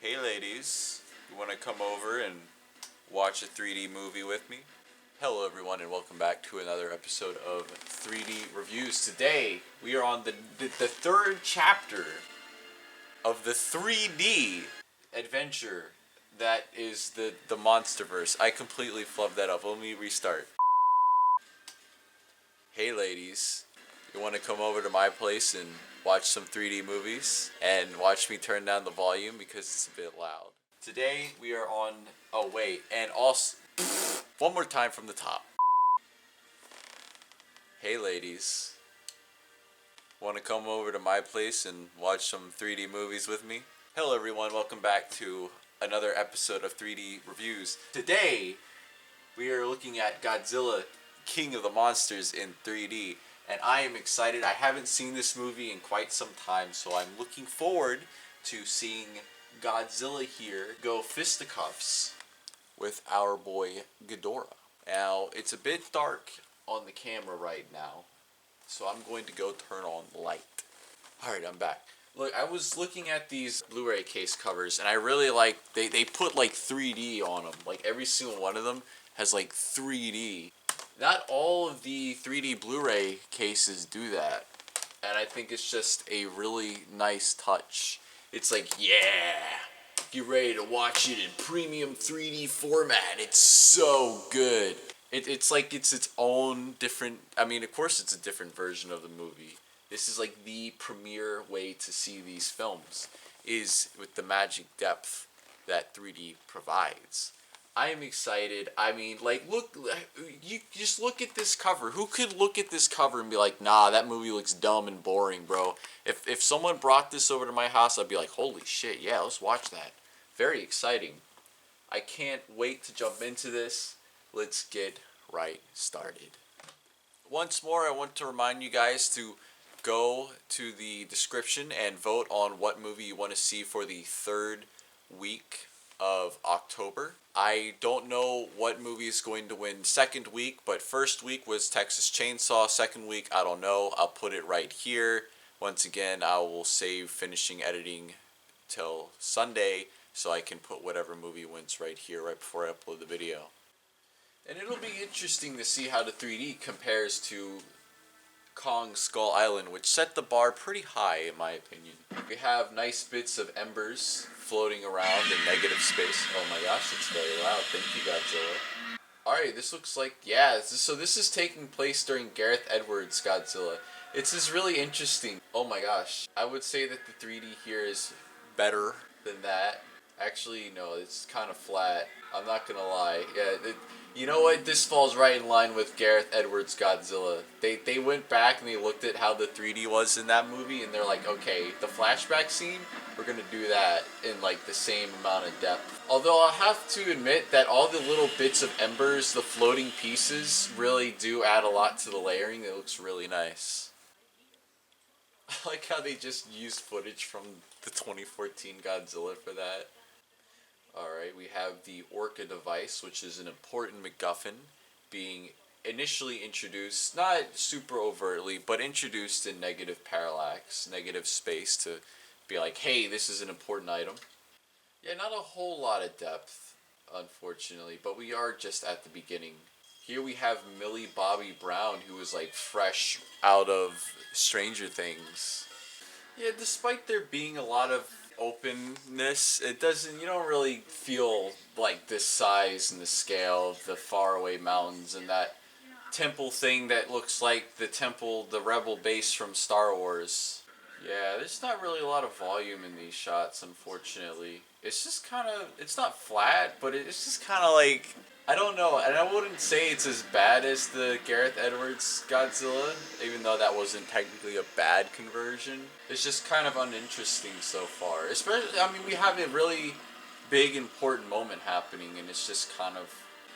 Hey ladies, you want to come over and watch a 3D movie with me? Hello everyone and welcome back to another episode of 3D Reviews. Today we are on the third chapter of the 3D adventure that is the Monsterverse. I completely flubbed that up. Let me restart. Hey ladies, you want to come over to my place and watch some 3D movies and watch me turn down the volume because it's a bit loud. Today we are on, oh wait, and also, one more time from the top. Hey ladies, want to come over to my place and watch some 3D movies with me? Hello everyone, welcome back to another episode of 3D Reviews. Today we are looking at Godzilla, King of the Monsters in 3D. And I am excited. I haven't seen this movie in quite some time, so I'm looking forward to seeing Godzilla here go fisticuffs with our boy Ghidorah. Now, it's a bit dark on the camera right now, so I'm going to go turn on the light. Alright, I'm back. Look, I was looking at these Blu-ray case covers, and I really like, they put like 3D on them. Like every single one of them has like 3D. Not all of the 3D Blu-ray cases do that, and I think it's just a really nice touch. It's like, yeah, you're ready to watch it in premium 3D format. It's so good. It's like it's its own different, I mean, of course it's a different version of the movie. This is like the premier way to see these films, is with the magic depth that 3D provides. I am excited. I mean, like, look, you just look at this cover. Who could look at this cover and be like, nah, that movie looks dumb and boring, bro? If someone brought this over to my house, I'd be like, holy shit, yeah, let's watch that. Very exciting. I can't wait to jump into this. Let's get right started. Once more, I want to remind you guys to go to the description and vote on what movie you want to see for the third week of October. I don't know what movie is going to win second week, but first week was Texas Chainsaw. Second week, I don't know. I'll put it right here. Once again, I will save finishing editing till Sunday so I can put whatever movie wins right here, right before I upload the video. And it'll be interesting to see how the 3D compares to Kong Skull Island, which set the bar pretty high in my opinion. We have nice bits of embers floating around in negative space. Oh my gosh, it's very loud. Thank you, Godzilla. Alright, this looks like, yeah, so this is taking place during Gareth Edwards' Godzilla. It's just really interesting. Oh my gosh. I would say that the 3D here is better than that. Actually, no, it's kind of flat. I'm not gonna lie. Yeah, you know what? This falls right in line with Gareth Edwards' Godzilla. They went back and they looked at how the 3D was in that movie, and they're like, okay, the flashback scene, we're gonna do that in like the same amount of depth. Although I'll have to admit that all the little bits of embers, the floating pieces, really do add a lot to the layering. It looks really nice. I like how they just used footage from the 2014 Godzilla for that. Alright, we have the Orca device, which is an important MacGuffin, being initially introduced, not super overtly, but introduced in negative parallax, negative space, to be like, hey, this is an important item. Yeah, not a whole lot of depth, unfortunately, but we are just at the beginning. Here we have Millie Bobby Brown, who is like fresh out of Stranger Things. Yeah, despite there being a lot of openness, it doesn't, you don't really feel like the size and the scale of the faraway mountains and that temple thing that looks like the temple, the rebel base from Star Wars. Yeah, there's not really a lot of volume in these shots, unfortunately. It's just kind of, it's not flat, but it's just kind of like, I don't know, and I wouldn't say it's as bad as the Gareth Edwards Godzilla, even though that wasn't technically a bad conversion. It's just kind of uninteresting so far. Especially, I mean, we have a really big, important moment happening, and it's just kind of,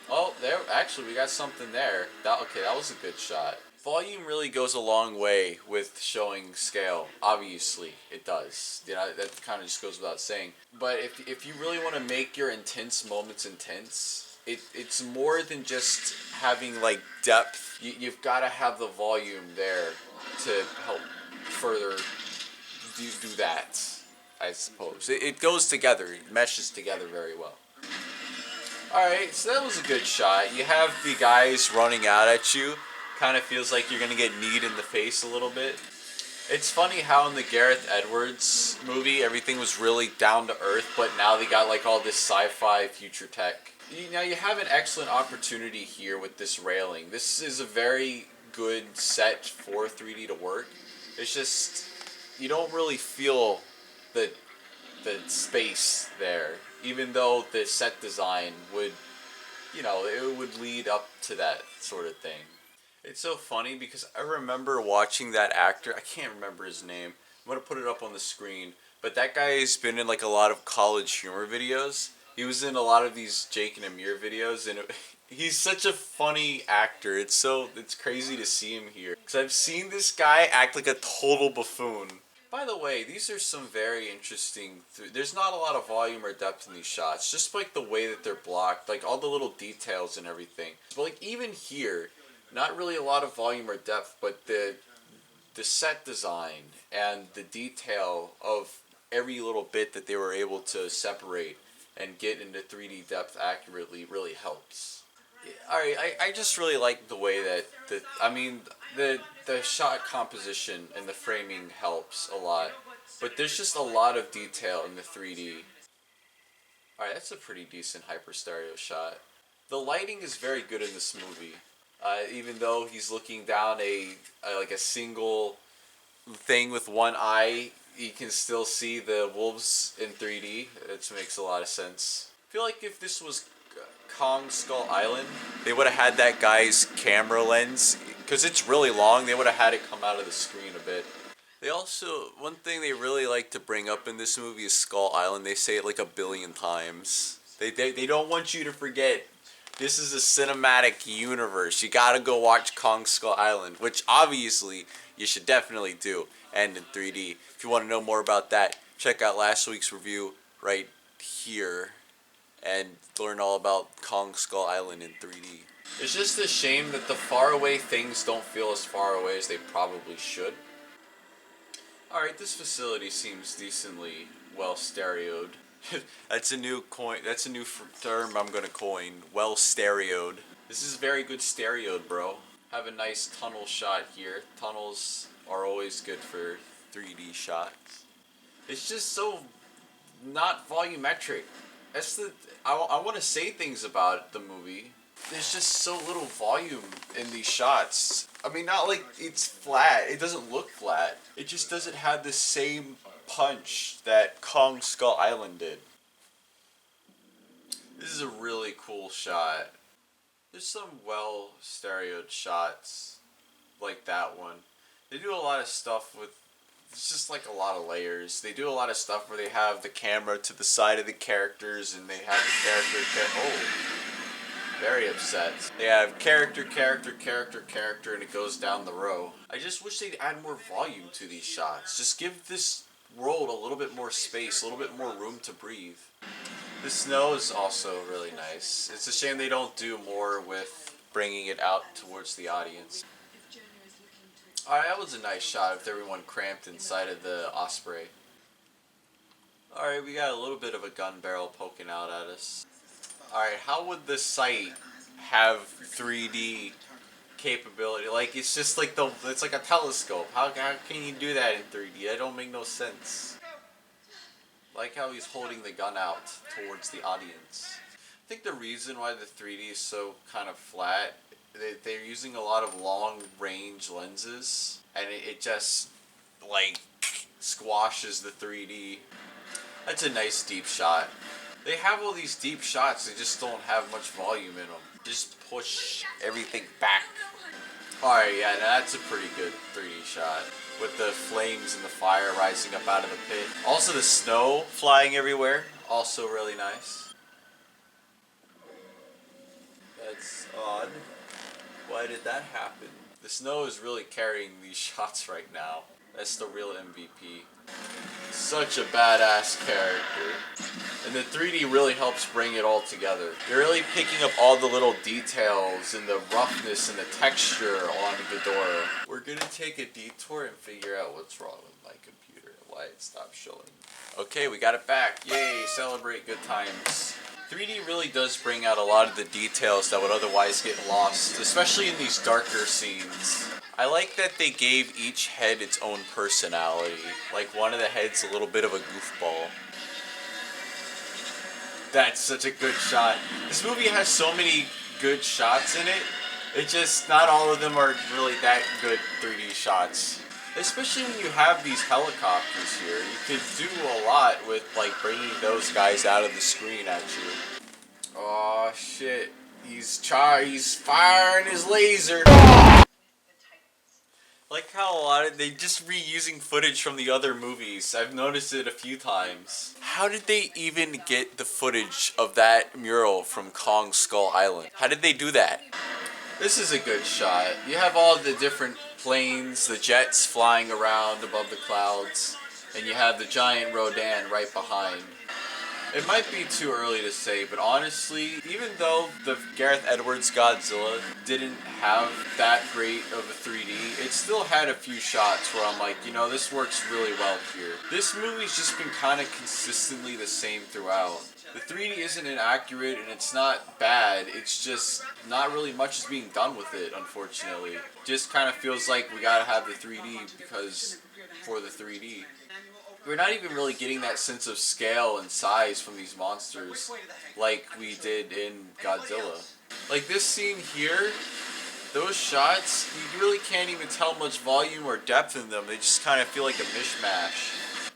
oh, there, actually, we got something there. Okay, that was a good shot. Volume really goes a long way with showing scale. Obviously, it does. You know, that kind of just goes without saying. But if you really want to make your intense moments intense, it's more than just having like depth. You've got to have the volume there to help further do that, I I suppose. It goes together, it meshes together very well. Alright, so that was a good shot. You have the guys running out at you. Kind of feels like you're going to get kneed in the face a little bit. It's funny how in the Gareth Edwards movie, everything was really down to earth, but now they got like all this sci-fi future tech. Now you have an excellent opportunity here with this railing. This is a very good set for 3D to work. It's just, you don't really feel the space there, even though the set design would, it would lead up to that sort of thing. It's so funny because I remember watching that actor. I can't remember his name. I'm going to put it up on the screen. But that guy's been in like a lot of college humor videos. He was in a lot of these Jake and Amir videos. And he's such a funny actor. It's crazy to see him here. Because I've seen this guy act like a total buffoon. By the way, these are some very interesting... There's not a lot of volume or depth in these shots. Just like the way that they're blocked. Like all the little details and everything. But like even here... Not really a lot of volume or depth, but the set design and the detail of every little bit that they were able to separate and get into 3D depth accurately really helps. Alright, I just really like the way that the shot composition and the framing helps a lot, but there's just a lot of detail in the 3D. Alright, that's a pretty decent hyper stereo shot. The lighting is very good in this movie. Even though he's looking down like a single thing with one eye, you can still see the wolves in 3D. It makes a lot of sense. I feel like if this was Kong Skull Island, they would have had that guy's camera lens, because it's really long, they would have had it come out of the screen a bit. They also, one thing they really like to bring up in this movie is Skull Island. They say it like 1 billion times. They don't want you to forget. This is a cinematic universe. You gotta go watch Kong Skull Island, which obviously you should definitely do, and in 3D. If you want to know more about that, check out last week's review right here and learn all about Kong Skull Island in 3D. It's just a shame that the faraway things don't feel as far away as they probably should. Alright, this facility seems decently well stereoed. That's a new term I'm gonna coin. Well stereoed. This is very good stereoed, bro. Have a nice tunnel shot here. Tunnels are always good for 3D shots. It's just so not volumetric. I want to say things about the movie. There's just so little volume in these shots. I mean, not like it's flat. It doesn't look flat. It just doesn't have the same punch that Kong Skull Island did. This is a really cool shot. There's some well stereoed shots like that one. They do a lot of stuff with, it's just like a lot of layers. They do a lot of stuff where they have the camera to the side of the characters and they have the character, very upset. They have character, and it goes down the row. I just wish they'd add more volume to these shots. Just give this world a little bit more space, a little bit more room to breathe. The snow is also really nice. It's a shame they don't do more with bringing it out towards the audience. Alright, that was a nice shot of everyone cramped inside of the Osprey. Alright, we got a little bit of a gun barrel poking out at us. Alright, how would the site have 3D capability? Like, it's just like it's like a telescope. How can you do that in 3D? That don't make no sense. Like how he's holding the gun out towards the audience. I think the reason why the 3D is so kind of flat, they're using a lot of long range lenses, and it just like squashes the 3D. That's a nice deep shot. They have all these deep shots, they just don't have much volume in them. Just push everything back. Alright, yeah, that's a pretty good 3D shot. With the flames and the fire rising up out of the pit. Also the snow flying everywhere, also really nice. That's odd. Why did that happen? The snow is really carrying these shots right now. That's the real MVP. Such a badass character. And the 3D really helps bring it all together. You're really picking up all the little details and the roughness and the texture on Ghidorah. We're gonna take a detour and figure out what's wrong with my computer, why it stopped showing. Okay, we got it back. Yay, celebrate good times. 3D really does bring out a lot of the details that would otherwise get lost, especially in these darker scenes. I like that they gave each head its own personality. Like one of the heads a little bit of a goofball. That's such a good shot. This movie has so many good shots in it. It just, not all of them are really that good 3D shots. Especially when you have these helicopters here. You could do a lot with like bringing those guys out of the screen at you. Oh shit. He's firing his laser. Like how a lot of they just reusing footage from the other movies. I've noticed it a few times. How did they even get the footage of that mural from Kong Skull Island? How did they do that? This is a good shot. You have all the different planes, the jets flying around above the clouds, and you have the giant Rodan right behind. It might be too early to say, but honestly, even though the Gareth Edwards Godzilla didn't have that great of a 3D, it still had a few shots where I'm like, you know, this works really well here. This movie's just been kind of consistently the same throughout. The 3D isn't inaccurate and it's not bad, it's just not really much is being done with it, unfortunately. Just kind of feels like we gotta have the 3D because for the 3D. We're not even really getting that sense of scale and size from these monsters like we did in Godzilla. Like this scene here, those shots, you really can't even tell much volume or depth in them. They just kind of feel like a mishmash.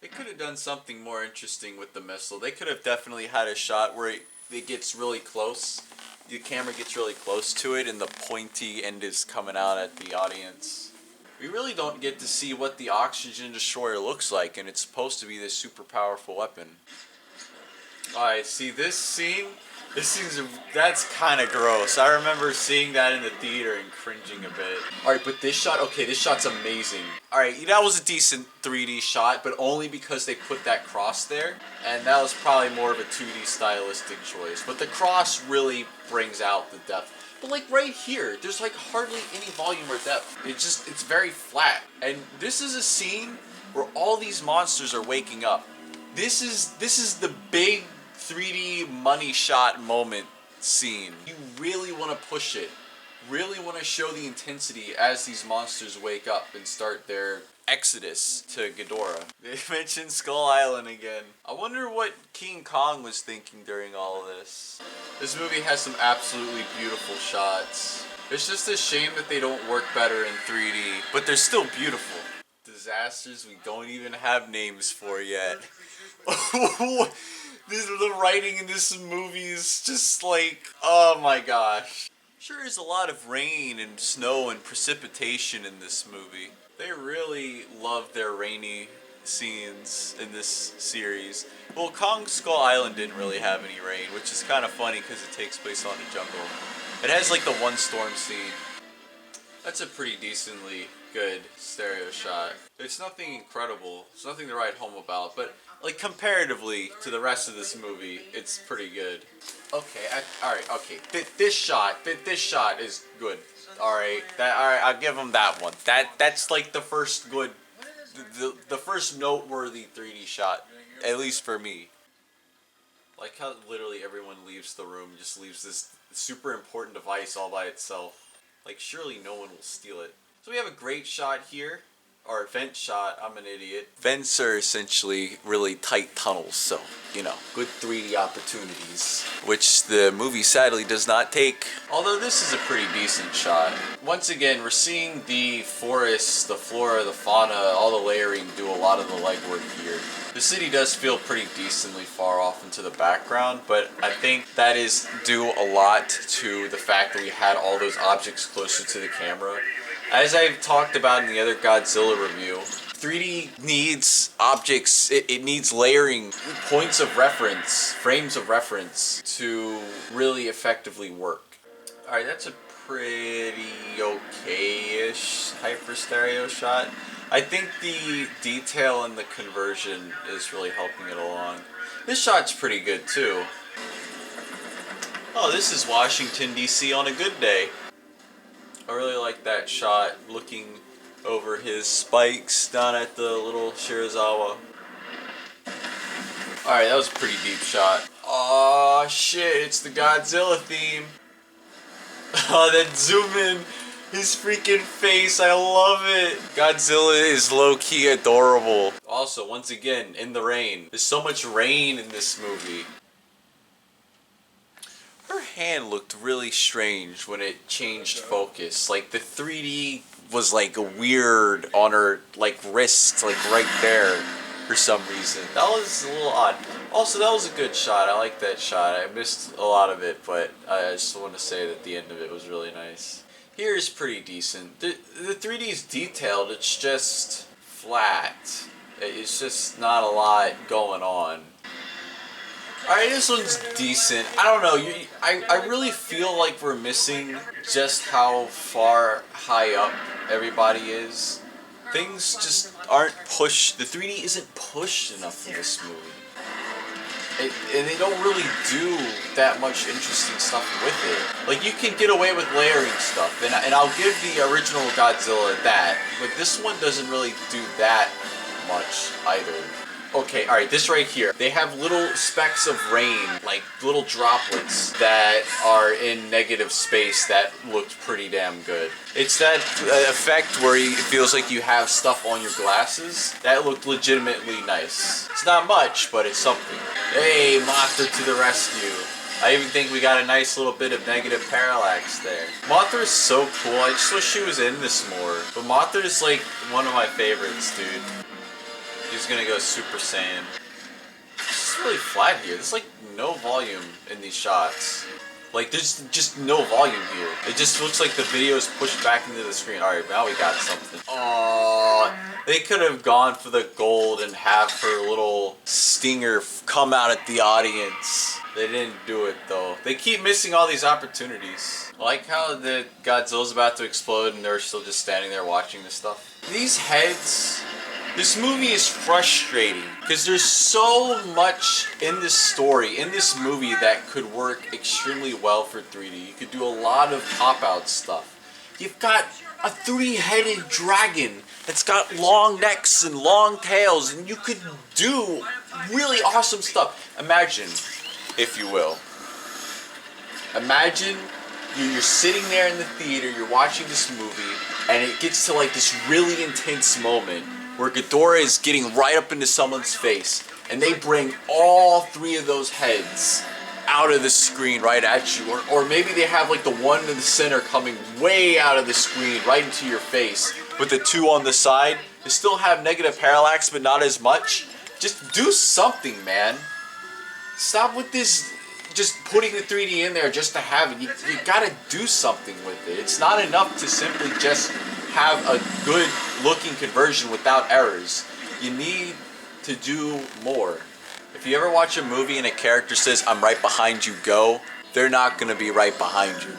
They could have done something more interesting with the missile. They could have definitely had a shot where it gets really close. The camera gets really close to it and the pointy end is coming out at the audience. We really don't get to see what the oxygen destroyer looks like, and it's supposed to be this super powerful weapon. Alright, see this scene? That's kind of gross. I remember seeing that in the theater and cringing a bit. Alright, but this shot, okay, this shot's amazing. Alright, that was a decent 3D shot, but only because they put that cross there, and that was probably more of a 2D stylistic choice. But the cross really brings out the depth. But like right here, there's like hardly any volume or depth. It's very flat. And this is a scene where all these monsters are waking up. This is the big 3D money shot moment scene. You really want to push it. Really want to show the intensity as these monsters wake up and start their exodus to Ghidorah. They mentioned Skull Island again. I wonder what King Kong was thinking during all of this. This movie has some absolutely beautiful shots. It's just a shame that they don't work better in 3D, but they're still beautiful. Disasters we don't even have names for yet. The writing in this movie is just like, oh my gosh. Sure is a lot of rain and snow and precipitation in this movie. They really love their rainy scenes in this series. Well, Kong Skull Island didn't really have any rain, which is kind of funny because it takes place on a jungle. It has like the one storm scene. That's a pretty decently good stereo shot. It's nothing incredible. It's nothing to write home about, but like comparatively to the rest of this movie, it's pretty good. Okay, alright, okay. This shot is good. Alright, I'll give him that one. That's like the first good, the first noteworthy 3D shot, at least for me. Like how literally everyone leaves the room, just leaves this super important device all by itself. Like surely no one will steal it. So we have a great shot here. Or a vent shot, I'm an idiot. Vents are essentially really tight tunnels, so, you know, good 3D opportunities. Which the movie sadly does not take. Although this is a pretty decent shot. Once again, we're seeing the forests, the flora, the fauna, all the layering do a lot of the legwork here. The city does feel pretty decently far off into the background, but I think that is due a lot to the fact that we had all those objects closer to the camera. As I've talked about in the other Godzilla review, 3D needs objects, it needs layering, points of reference, frames of reference to really effectively work. Alright, that's a pretty okay-ish hyper stereo shot. I think the detail and the conversion is really helping it along. This shot's pretty good too. Oh, this is Washington, D.C. on a good day. I really like that shot, looking over his spikes down at the little Shirazawa. Alright, that was a pretty deep shot. Oh shit, it's the Godzilla theme. Oh, then zoom in. His freaking face, I love it. Godzilla is low-key adorable. Also, once again, in the rain. There's so much rain in this movie. Her hand looked really strange when it changed focus. Like the 3D was like weird on her like wrist, like right there for some reason. That was a little odd. Also, that was a good shot. I like that shot. I missed a lot of it, but I just want to say that the end of it was really nice. Here is pretty decent. The 3D is detailed. It's just flat. It's just not a lot going on. Alright, this one's decent. I don't know, I really feel like we're missing just how far high up everybody is. Things just aren't pushed. The 3D isn't pushed enough in this movie. And they don't really do that much interesting stuff with it. Like, you can get away with layering stuff, and I'll give the original Godzilla that, but this one doesn't really do that much either. Okay, alright, this right here. They have little specks of rain, like little droplets that are in negative space that looked pretty damn good. It's that effect where it feels like you have stuff on your glasses. That looked legitimately nice. It's not much, but it's something. Hey, Mothra to the rescue. I even think we got a nice little bit of negative parallax there. Mothra is so cool. I just wish she was in this more. But Mothra is like one of my favorites, dude. He's gonna go Super Saiyan. It's really flat here. There's like no volume in these shots. Like there's just no volume here. It just looks like the video is pushed back into the screen. Alright, now we got something. Aww. They could have gone for the gold and have her little stinger come out at the audience. They didn't do it though. They keep missing all these opportunities. I like how the Godzilla's about to explode and they're still just standing there watching this stuff. These heads... This movie is frustrating because there's so much in this story, in this movie that could work extremely well for 3D. You could do a lot of pop-out stuff. You've got a 3-headed dragon that's got long necks and long tails, and you could do really awesome stuff. Imagine, if you will, imagine you're sitting there in the theater, you're watching this movie, and it gets to like this really intense moment where Ghidorah is getting right up into someone's face, and they bring all 3 of those heads out of the screen right at you, or maybe they have like the one in the center coming way out of the screen right into your face, with the 2 on the side. They still have negative parallax, but not as much. Just do something, man. Stop with this, just putting the 3D in there just to have it. You gotta do something with it. It's not enough to simply just have a good looking conversion without errors. You need to do more. If you ever watch a movie and a character says, "I'm right behind you, go," they're not gonna be right behind you.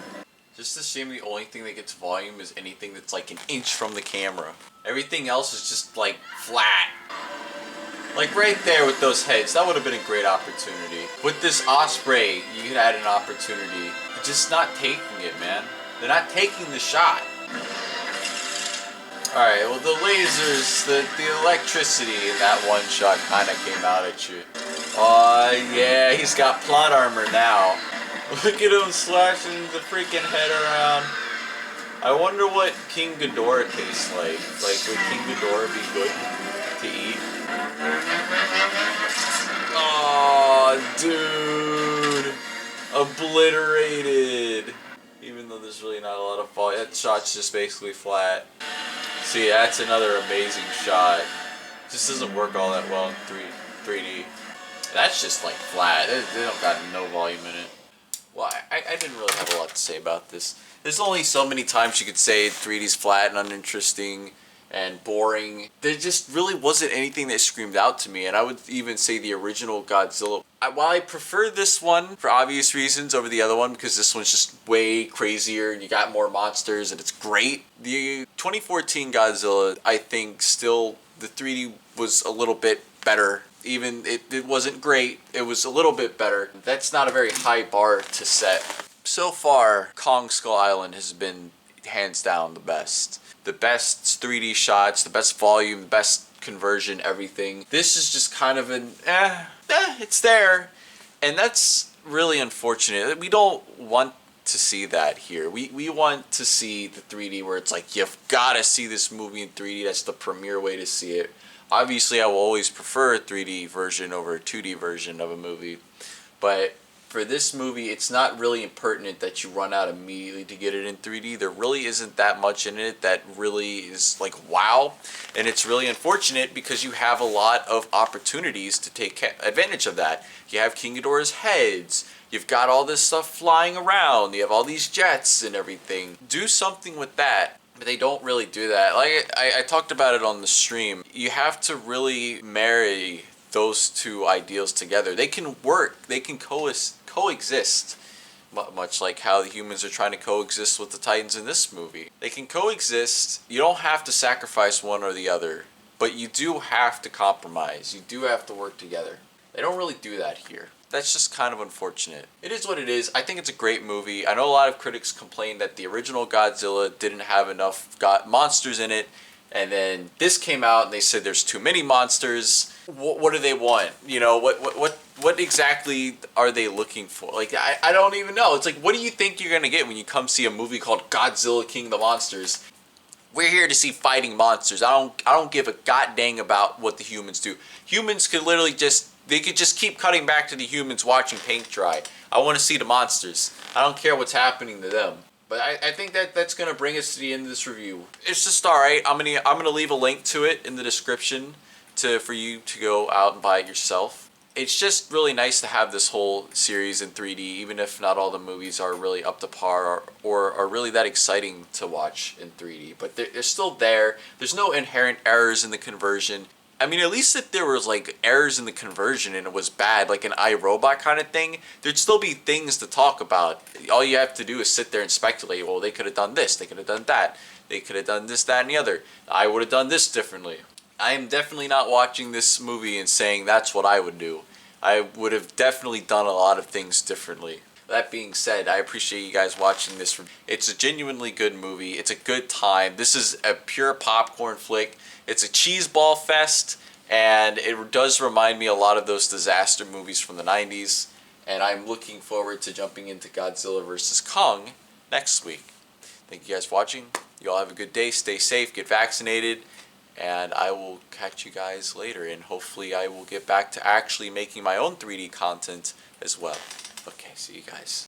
Just a shame the only thing that gets volume is anything that's like an inch from the camera. Everything else is just like flat. Like right there with those heads, that would have been a great opportunity. With this Osprey, you had an opportunity. They're just not taking it, man. They're not taking the shot. Alright, well the lasers, the electricity in that one shot kinda came out at you. Yeah, he's got plot armor now. Look at him slashing the freaking head around. I wonder what King Ghidorah tastes like. Like, would King Ghidorah be good to eat? Oh, dude. Obliterated. Even though there's really not a lot of fall. That shot's just basically flat. See, that's another amazing shot. Just doesn't work all that well in 3D. That's just like flat. They don't got no volume in it. Well, I didn't really have a lot to say about this. There's only so many times you could say 3D's flat and uninteresting and boring. There just really wasn't anything that screamed out to me, and I would even say the original Godzilla. While I prefer this one for obvious reasons over the other one, because this one's just way crazier and you got more monsters and it's great, the 2014 Godzilla, I think still the 3D was a little bit better. Even it wasn't great, it was a little bit better. That's not a very high bar to set. So far, Kong Skull Island has been hands down the best. The best 3D shots, the best volume, the best conversion, everything. This is just kind of an it's there. And that's really unfortunate. We don't want to see that here. We want to see the 3D where it's like, you've got to see this movie in 3D. That's the premier way to see it. Obviously, I will always prefer a 3D version over a 2D version of a movie. But for this movie, it's not really impertinent that you run out immediately to get it in 3D. There really isn't that much in it that really is like wow. And it's really unfortunate because you have a lot of opportunities to take advantage of that. You have King Ghidorah's heads. You've got all this stuff flying around. You have all these jets and everything. Do something with that. But they don't really do that. Like I talked about it on the stream. You have to really marry those two ideals together. They can work. They can coexist. Much like how the humans are trying to coexist with the Titans in this movie. They can coexist. You don't have to sacrifice one or the other. But you do have to compromise. You do have to work together. They don't really do that here. That's just kind of unfortunate. It is what it is. I think it's a great movie. I know a lot of critics complained that the original Godzilla didn't have enough monsters in it. And then this came out and they said there's too many monsters. What do they want? You know, what exactly are they looking for? Like, I don't even know. It's like, what do you think you're going to get when you come see a movie called Godzilla King of the Monsters? We're here to see fighting monsters. I don't give a god dang about what the humans do. Humans could literally they could just keep cutting back to the humans watching paint dry. I want to see the monsters. I don't care what's happening to them. But I think that's gonna bring us to the end of this review. It's just alright. I'm gonna leave a link to it in the description for you to go out and buy it yourself. It's just really nice to have this whole series in 3D, even if not all the movies are really up to par or are really that exciting to watch in 3D. But they're still there. There's no inherent errors in the conversion. I mean, at least if there was like errors in the conversion and it was bad, like an iRobot kind of thing, there'd still be things to talk about. All you have to do is sit there and speculate. Well, they could have done this, they could have done that, they could have done this, that, and the other. I would have done this differently. I am definitely not watching this movie and saying that's what I would do. I would have definitely done a lot of things differently. That being said, I appreciate you guys watching this. It's a genuinely good movie. It's a good time. This is a pure popcorn flick. It's a cheeseball fest, and it does remind me a lot of those disaster movies from the 90s. And I'm looking forward to jumping into Godzilla vs. Kong next week. Thank you guys for watching. You all have a good day. Stay safe. Get vaccinated. And I will catch you guys later. And hopefully I will get back to actually making my own 3D content as well. Okay, see you guys.